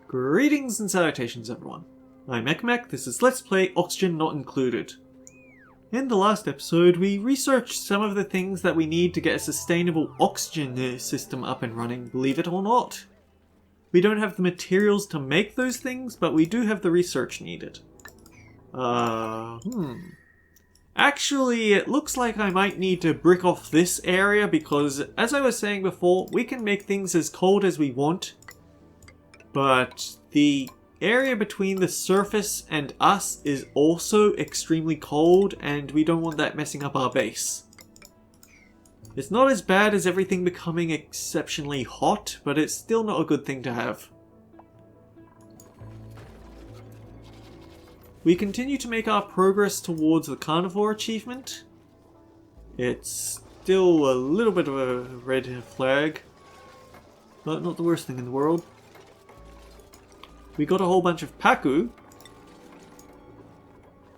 Greetings and salutations everyone. I'm Ekmek, this is Let's Play Oxygen Not Included. In the last episode we researched some of the things that we need to get a sustainable oxygen system up and running, believe it or not. We don't have the materials to make those things, but we do have the research needed. Actually, it looks like I might need to brick off this area because, as I was saying before, we can make things as cold as we want. But the area between the surface and us is also extremely cold, and we don't want that messing up our base. It's not as bad as everything becoming exceptionally hot, but it's still not a good thing to have. We continue to make our progress towards the carnivore achievement. It's still a little bit of a red flag, but not the worst thing in the world. We got a whole bunch of Paku,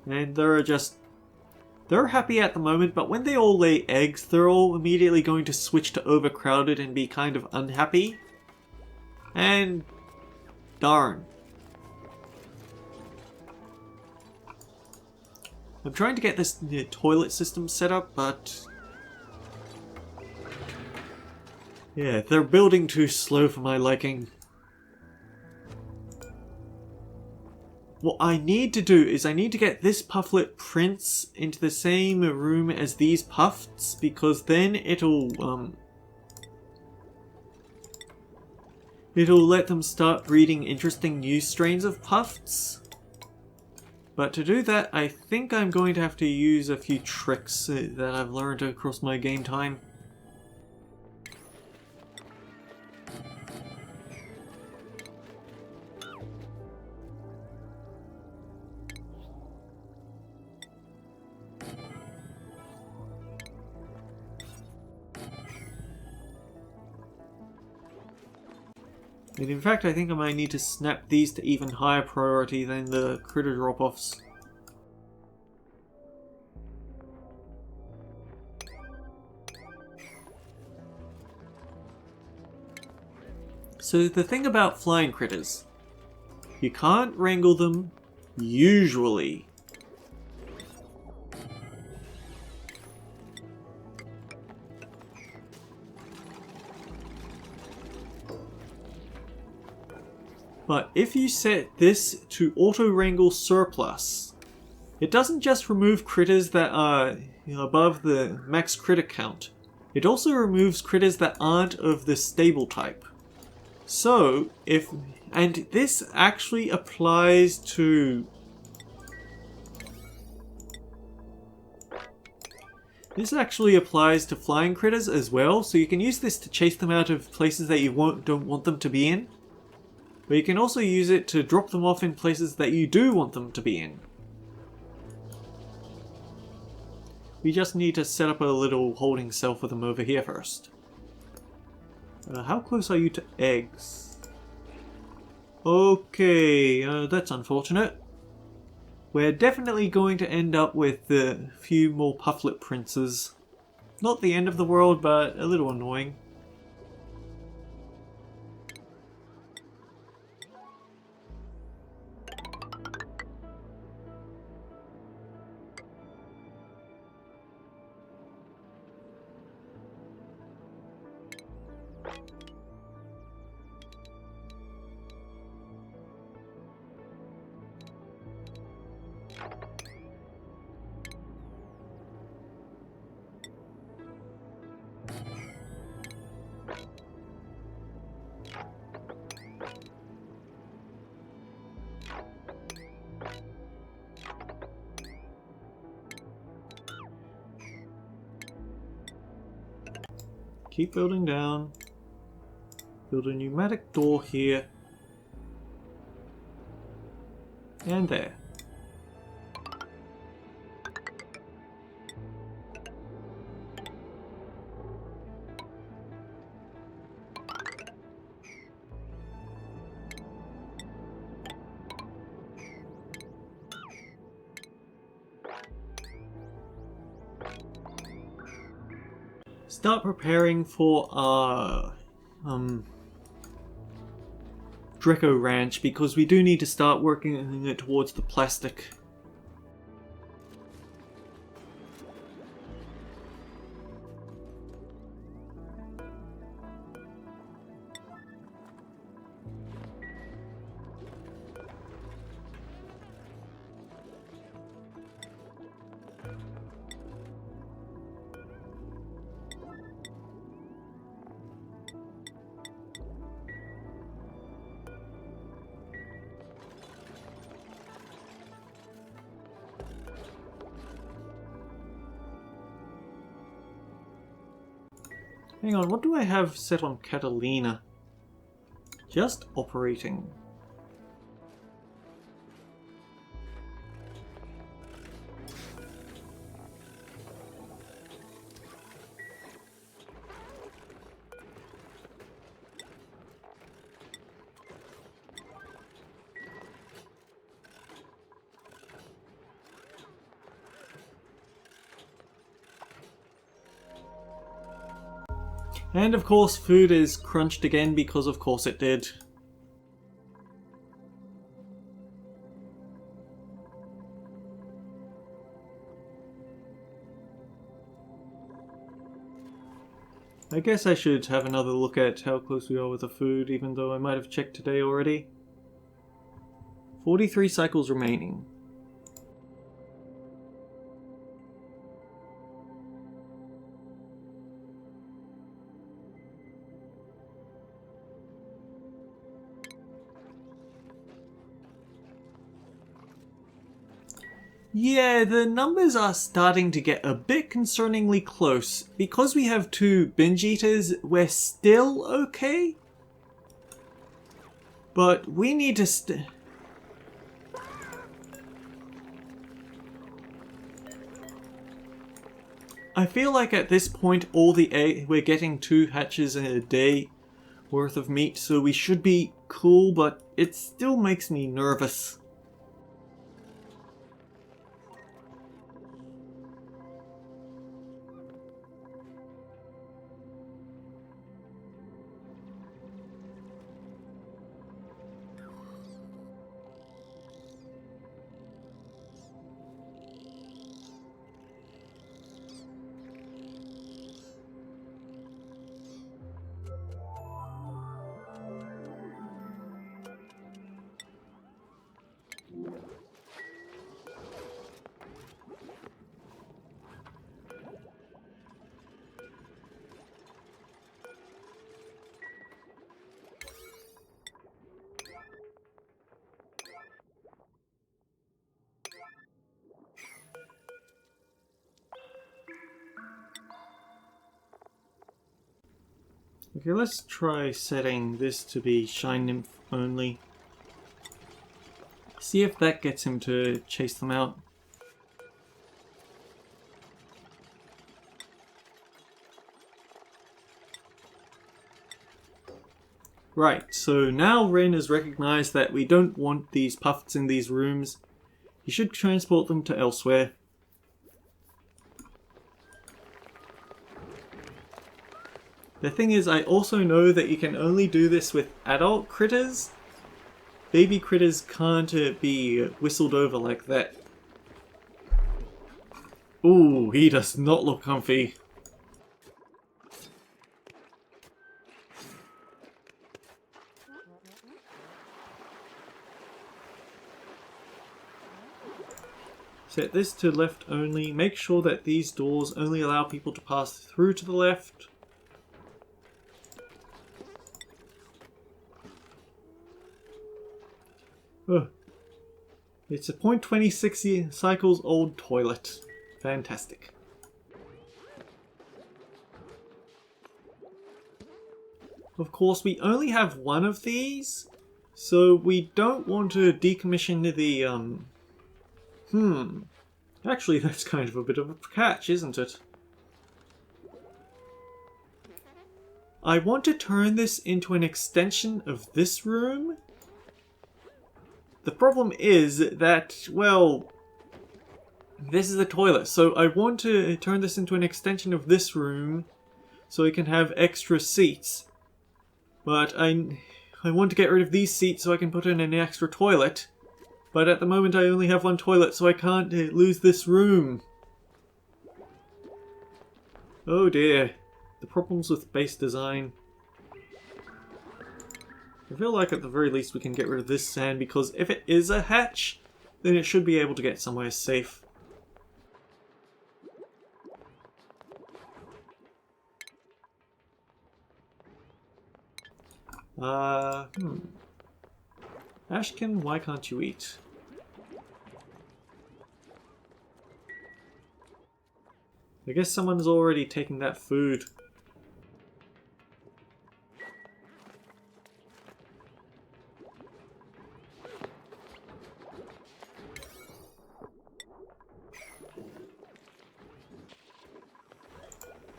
and they're happy at the moment, but when they all lay eggs, they're all immediately going to switch to overcrowded and be kind of unhappy. And darn. I'm trying to get this toilet system set up, but yeah, they're building too slow for my liking. What I need to do is I need to get this Pufflet Prince into the same room as these Pufts, because then it'll let them start breeding interesting new strains of Pufts. But to do that, I think I'm going to have to use a few tricks that I've learned across my game time. And in fact, I think I might need to snap these to even higher priority than the critter drop-offs. So the thing about flying critters, you can't wrangle them, usually. But if you set this to auto-wrangle surplus, it doesn't just remove critters that are above the max critter count, it also removes critters that aren't of the stable type. So, and this actually applies to... This actually applies to flying critters as well, so you can use this to chase them out of places that you don't want them to be in. But you can also use it to drop them off in places that you do want them to be in. We just need to set up a little holding cell for them over here first. How close are you to eggs? Okay, that's unfortunate. We're definitely going to end up with a few more Pufflet Princes. Not the end of the world, but a little annoying. Keep building down. Build a pneumatic door here. And there. Start preparing for our Dreco Ranch because we do need to start working it towards the plastic. Hang on, what do I have set on Catalina? Just operating. And of course food is crunched again because of course it did. I guess I should have another look at how close we are with the food, even though I might have checked today already. 43 cycles remaining. Yeah, the numbers are starting to get a bit concerningly close. Because we have 2 binge eaters, we're still okay. But we need to I feel like at this point we're getting 2 hatches in a day worth of meat, so we should be cool, but it still makes me nervous. Okay, let's try setting this to be Shine Nymph only. See if that gets him to chase them out. Right, so now Ren has recognized that we don't want these Pufts in these rooms. He should transport them to elsewhere. The thing is, I also know that you can only do this with adult critters. Baby critters can't be whistled over like that. Ooh, he does not look comfy. Set this to left only. Make sure that these doors only allow people to pass through to the left. Oh. It's a 0.26 cycles old toilet. Fantastic. Of course, we only have one of these, so we don't want to decommission the, Actually, that's kind of a bit of a catch, isn't it? I want to turn this into an extension of this room. The problem is that, well, this is the toilet, so I want to turn this into an extension of this room so we can have extra seats. But I want to get rid of these seats so I can put in an extra toilet. But at the moment I only have one toilet, so I can't lose this room. Oh dear. The problems with base design. I feel like at the very least we can get rid of this sand, because if it is a hatch, then it should be able to get somewhere safe. Ashkin, why can't you eat? I guess someone's already taken that food.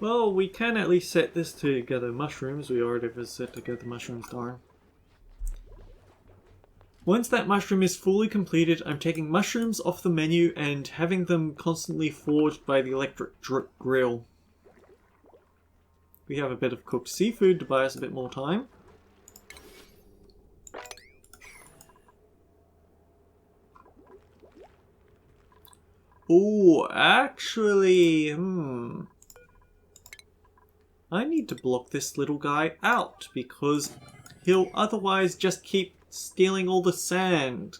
Well, we can at least set this to gather mushrooms. We already have set to gather mushrooms, darn. Once that mushroom is fully completed, I'm taking mushrooms off the menu and having them constantly forged by the electric grill. We have a bit of cooked seafood to buy us a bit more time. Oh, actually, I need to block this little guy out because he'll otherwise just keep stealing all the sand.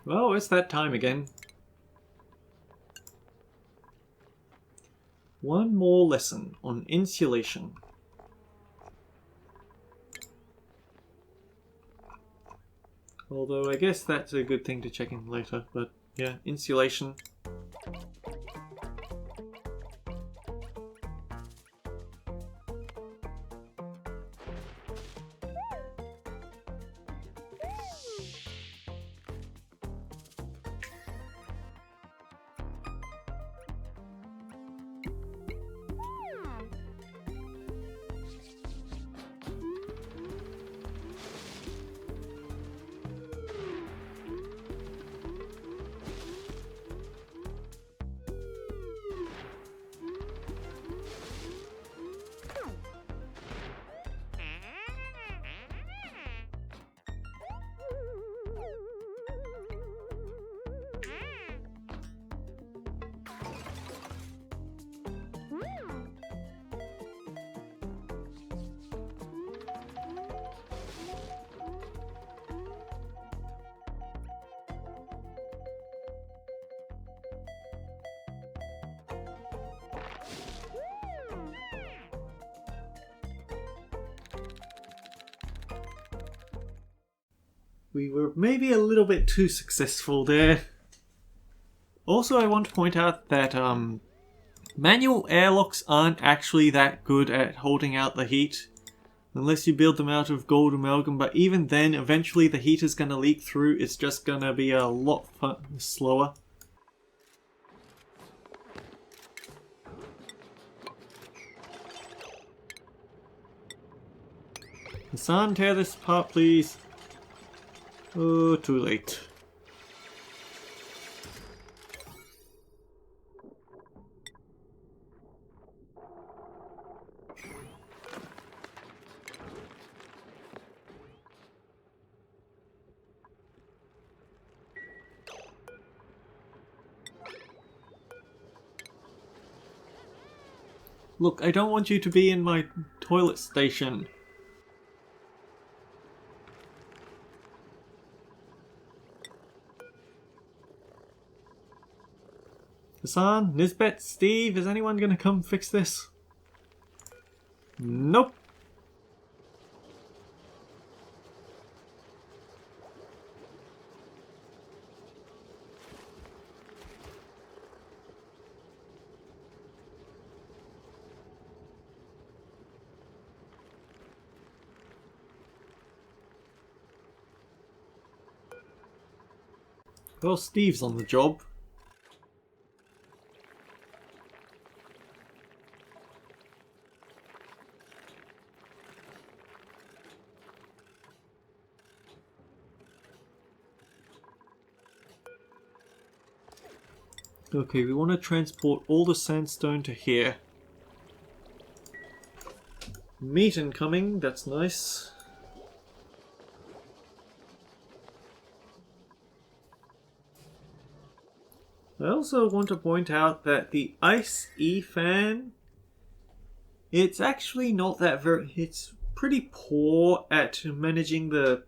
Oh, it's that time again. One more lesson on insulation. Although I guess that's a good thing to check in later, but yeah, insulation. We were maybe a little bit too successful there. Also, I want to point out that manual airlocks aren't actually that good at holding out the heat. Unless you build them out of gold amalgam, but even then, eventually the heat is going to leak through. It's just going to be a lot slower. Hassan, tear this apart, please. Oh, too late. Look, I don't want you to be in my toilet station. Hassan, Nisbet, Steve, is anyone gonna come fix this? Nope. Well, Steve's on the job. Okay, we want to transport all the sandstone to here. Meat incoming, that's nice. I also want to point out that the Ice E fan, it's actually not that very... It's pretty poor at managing the...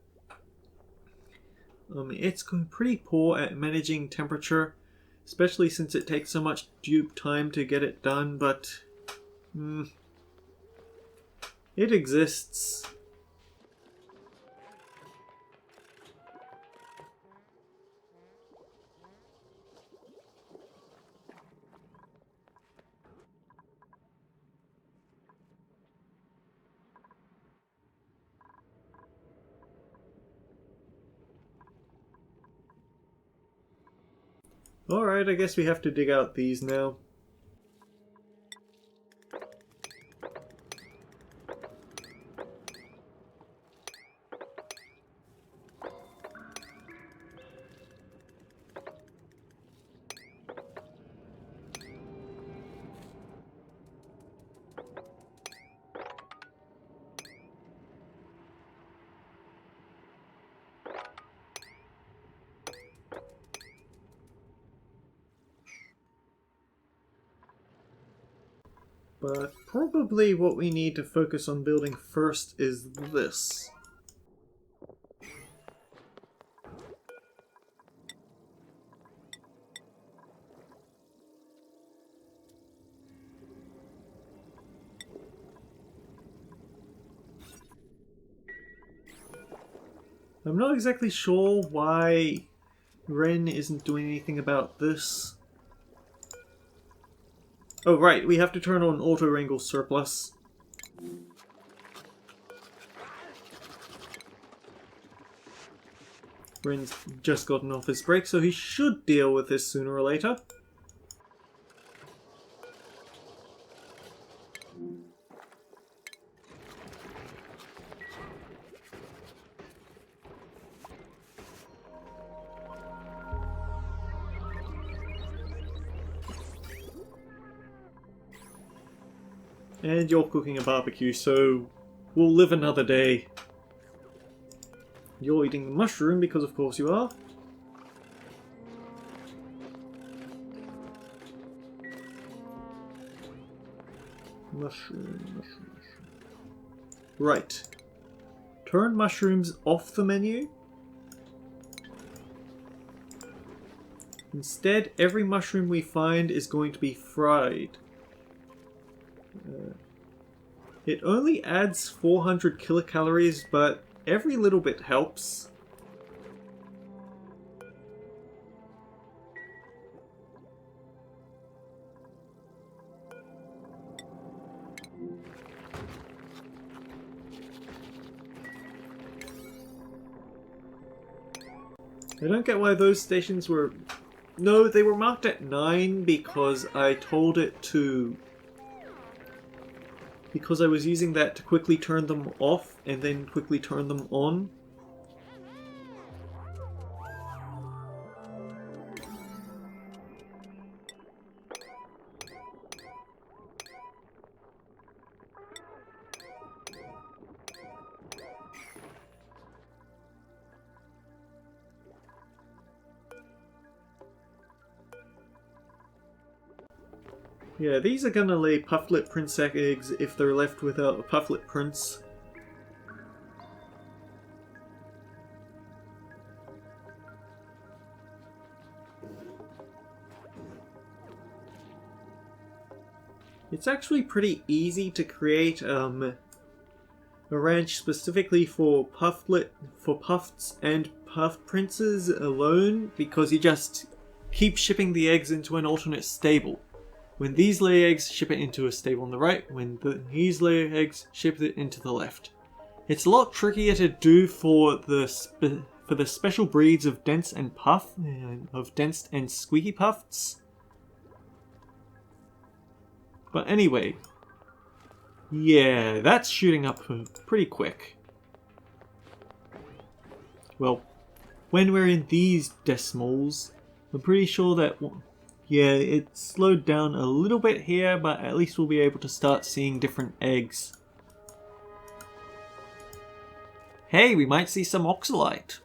it's pretty poor at managing temperature, especially since it takes so much time to get it done, but... it exists. Alright, I guess we have to dig out these now. But probably what we need to focus on building first is this. I'm not exactly sure why Ren isn't doing anything about this. Oh right, we have to turn on auto wrangle surplus. Ren's just gotten off his break, so he should deal with this sooner or later. And you're cooking a barbecue, so we'll live another day. You're eating the mushroom because of course you are. Mushroom. Right. Turn mushrooms off the menu. Instead, every mushroom we find is going to be fried. It only adds 400 kilocalories, but every little bit helps. I don't get why those stations were... No, they were marked at 9 because I told it to... Because I was using that to quickly turn them off and then quickly turn them on. Yeah, these are gonna lay pufflet prince eggs if they're left without a pufflet prince. It's actually pretty easy to create a ranch specifically for puffs and puff princes alone, because you just keep shipping the eggs into an alternate stable. When these lay eggs, ship it into a stable on the right. When these lay eggs, ship it into the left. It's a lot trickier to do for for the special breeds of dense and squeaky pufts. But anyway, yeah, that's shooting up pretty quick. Well, when we're in these decimals, I'm pretty sure that, yeah, it slowed down a little bit here, but at least we'll be able to start seeing different eggs. Hey, we might see some oxalite.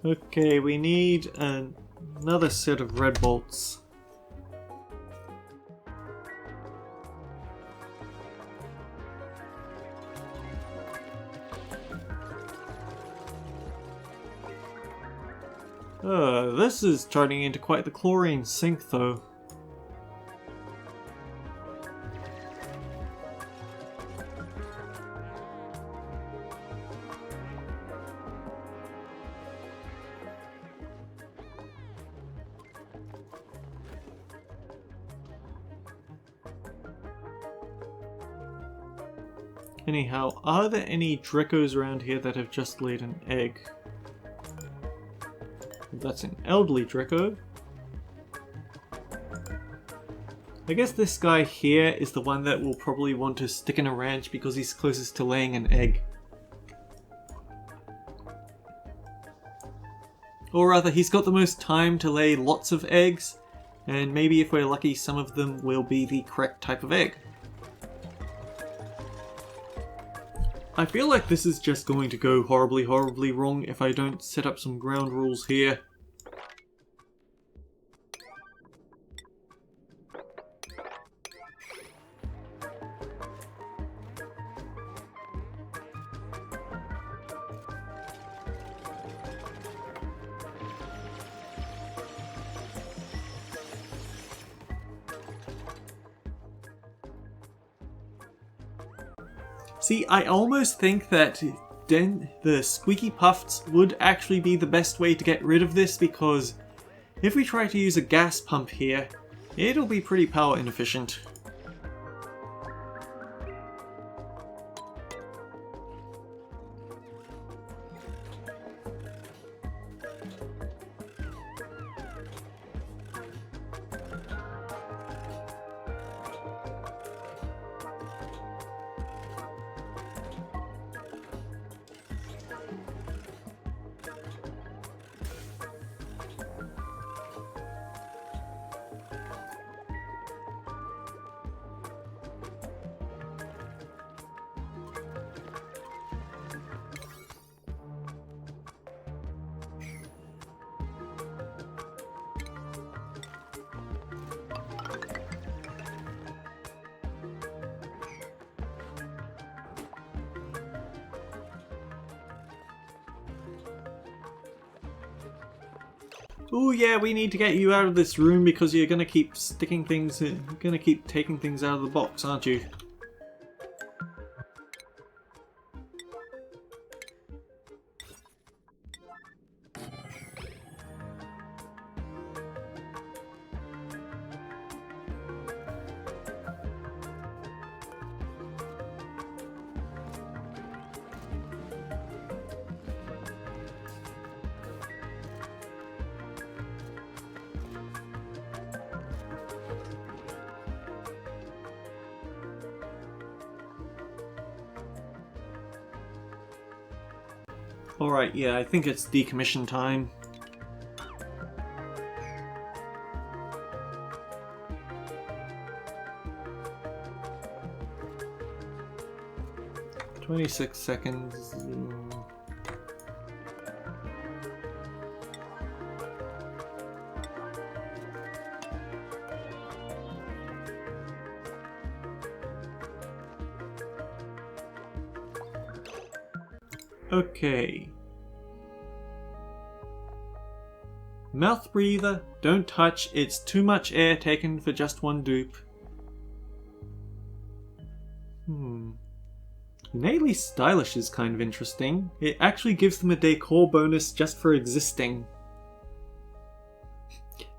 Okay, we need another set of red bolts. This is turning into quite the chlorine sink though. Anyhow, are there any Drecos around here that have just laid an egg? That's an elderly Dreco. I guess this guy here is the one that will probably want to stick in a ranch because he's closest to laying an egg. Or rather, he's got the most time to lay lots of eggs, and maybe if we're lucky, some of them will be the correct type of egg. I feel like this is just going to go horribly wrong if I don't set up some ground rules here. See, I almost think that the squeaky pufts would actually be the best way to get rid of this, because if we try to use a gas pump here, it'll be pretty power inefficient. Oh yeah, we need to get you out of this room because you're gonna keep sticking things in, you're gonna keep taking things out of the box, aren't you? Alright, yeah, I think it's decommission time. "26 seconds. Okay. Mouth breather, don't touch, it's too much air taken for just one dupe. Innately stylish is kind of interesting. It actually gives them a decor bonus just for existing.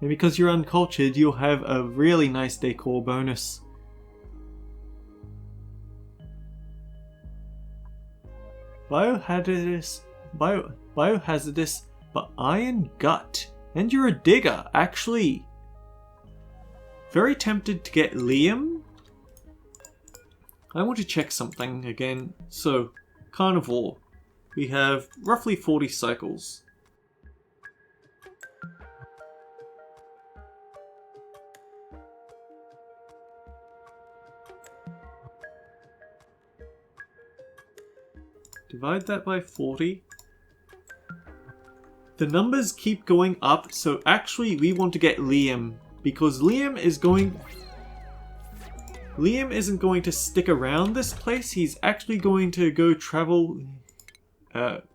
And because you're uncultured, you'll have a really nice decor bonus. Biohazardous, but iron gut. And you're a digger, actually. Very tempted to get Liam. I want to check something again. So, carnivore. We have roughly 40 cycles. Divide that by 40. The numbers keep going up, so actually we want to get Liam, because Liam isn't going to stick around this place. He's actually going to go travel.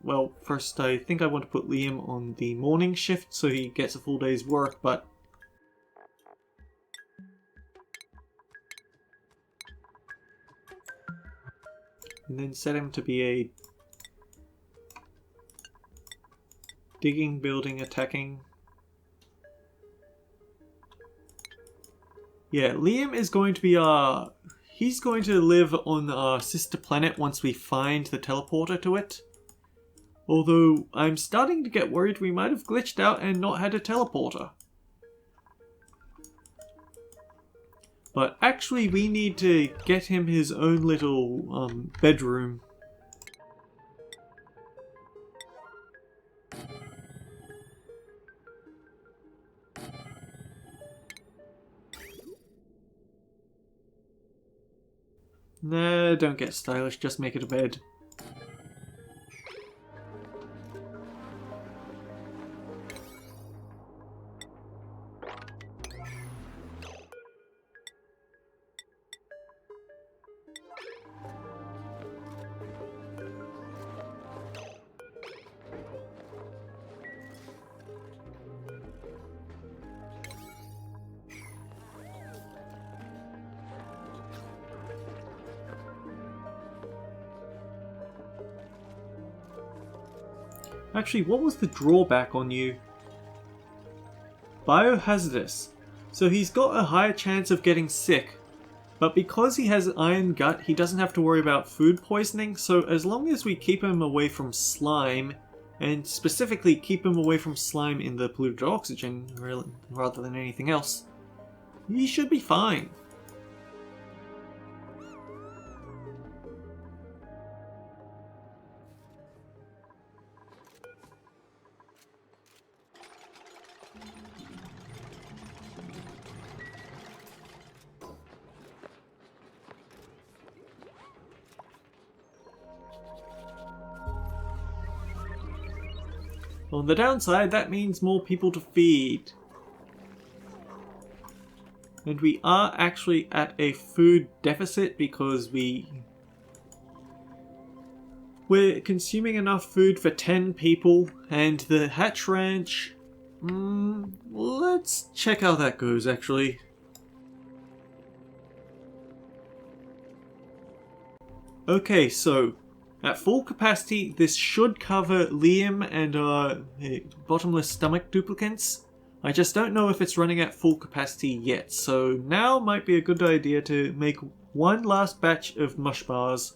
Well, first I think I want to put Liam on the morning shift so he gets a full day's work, but and then set him to be a digging, building, attacking. Yeah, Liam is going to be he's going to live on our sister planet once we find the teleporter to it. Although, I'm starting to get worried we might have glitched out and not had a teleporter. But actually we need to get him his own little bedroom. Nah, don't get stylish, just make it a bed. Actually, what was the drawback on you? Biohazardous. So he's got a higher chance of getting sick. But because he has iron gut, he doesn't have to worry about food poisoning. So as long as we keep him away from slime, and specifically keep him away from slime in the polluted oxygen rather than anything else, he should be fine. On the downside, that means more people to feed. And we are actually at a food deficit because we're consuming enough food for 10 people, and the hatch ranch, let's check how that goes actually. Okay, so at full capacity, this should cover Liam and our bottomless stomach duplicants. I just don't know if it's running at full capacity yet, so now might be a good idea to make one last batch of mush bars.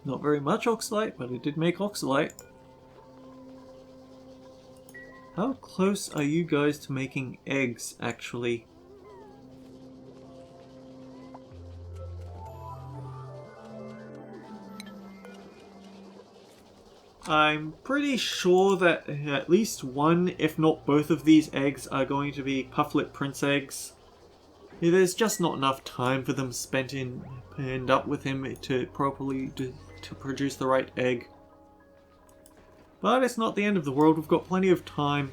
Not very much oxalite, but it did make oxalite. How close are you guys to making eggs, actually? I'm pretty sure that at least one, if not both of these eggs are going to be Pufflet Prince eggs. There's just not enough time for them spent in and up with him to properly to produce the right egg. But it's not the end of the world, we've got plenty of time.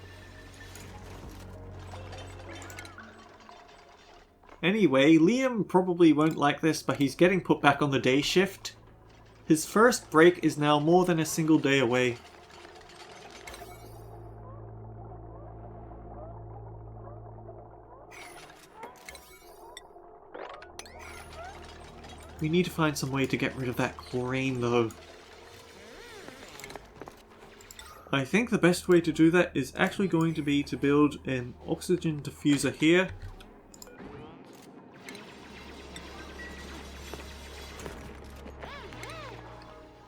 Anyway, Liam probably won't like this, but he's getting put back on the day shift. His first break is now more than a single day away. We need to find some way to get rid of that chlorine though. I think the best way to do that is actually going to be to build an oxygen diffuser here.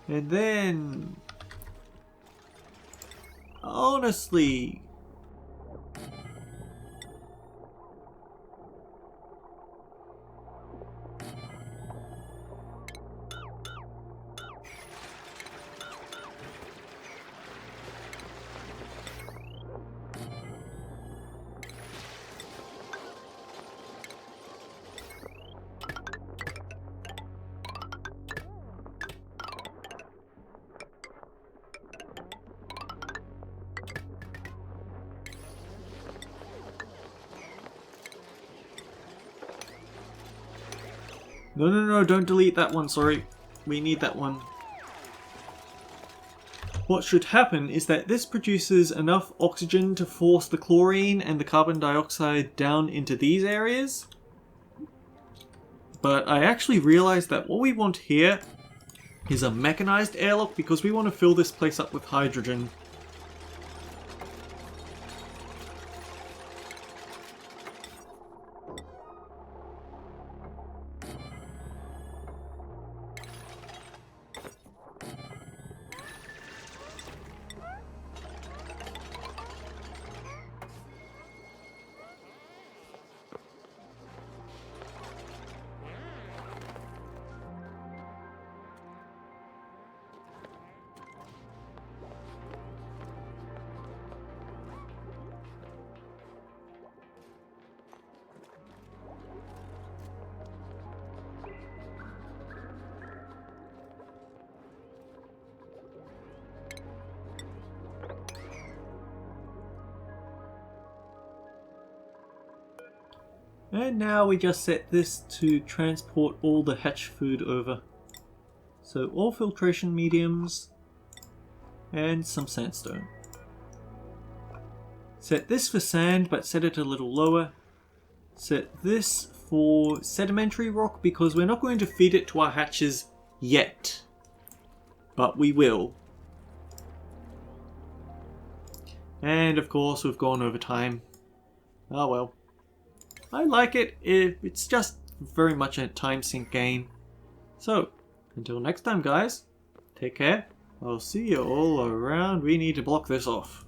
And then... honestly... No, don't delete that one, sorry. We need that one. What should happen is that this produces enough oxygen to force the chlorine and the carbon dioxide down into these areas. But I actually realized that what we want here is a mechanized airlock because we want to fill this place up with hydrogen. And now we just set this to transport all the hatch food over. So all filtration mediums and some sandstone. Set this for sand, but set it a little lower. Set this for sedimentary rock because we're not going to feed it to our hatches yet. But we will. And of course we've gone over time. Oh well. I like it. It's just very much a time sink game. So, until next time guys, take care. I'll see you all around. We need to block this off.